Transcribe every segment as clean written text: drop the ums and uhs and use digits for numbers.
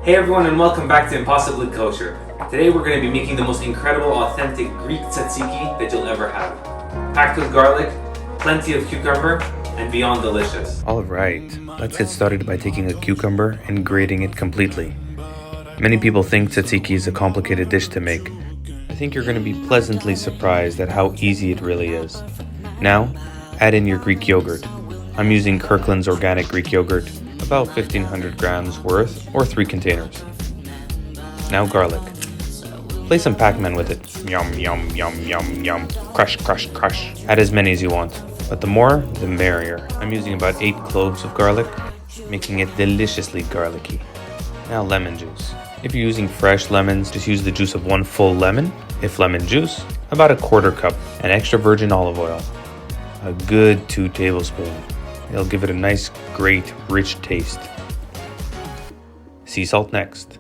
Hey everyone, and welcome back to Impossibly Kosher. Today we're going to be making the most incredible, authentic Greek tzatziki that you'll ever have. Packed with garlic, plenty of cucumber, and beyond delicious. Alright, let's get started by taking a cucumber and grating it completely. Many people think tzatziki is a complicated dish to make. I think you're going to be pleasantly surprised at how easy it really is. Now, add in your Greek yogurt. I'm using Kirkland's organic Greek yogurt, about 1,500 grams worth, or 3 containers. Now garlic. Play some Pac-Man with it. Yum, yum, yum, yum, yum. Crush, crush, crush. Add as many as you want, but the more, the merrier. I'm using about 8 cloves of garlic, making it deliciously garlicky. Now lemon juice. If you're using fresh lemons, just use the juice of 1 full lemon. If lemon juice, about 1/4 cup. And extra virgin olive oil. A good 2 tablespoons. It'll give it a nice, great, rich taste. Sea salt next.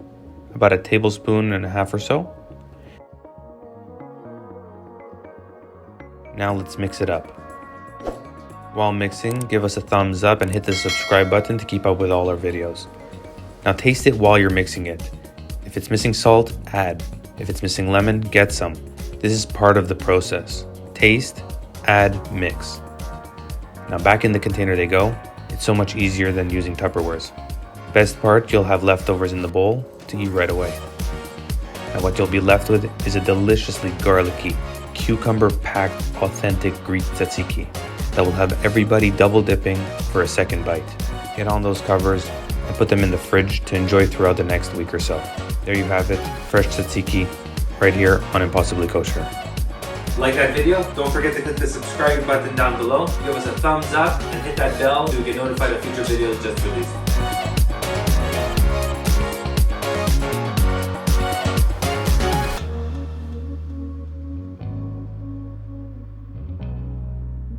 About 1.5 tablespoons or so. Now let's mix it up. While mixing, give us a thumbs up and hit the subscribe button to keep up with all our videos. Now taste it while you're mixing it. If it's missing salt, add. If it's missing lemon, get some. This is part of the process. Taste, add, mix. Now back in the container they go. It's so much easier than using Tupperwares. Best part, you'll have leftovers in the bowl to eat right away. And what you'll be left with is a deliciously garlicky, cucumber-packed, authentic Greek tzatziki that will have everybody double dipping for a second bite. Get on those covers and put them in the fridge to enjoy throughout the next week or so. There you have it, fresh tzatziki, right here on Impossibly Kosher. Like that video? Don't forget to click the subscribe button down below, give us a thumbs up, and hit that bell to get notified of future videos just released.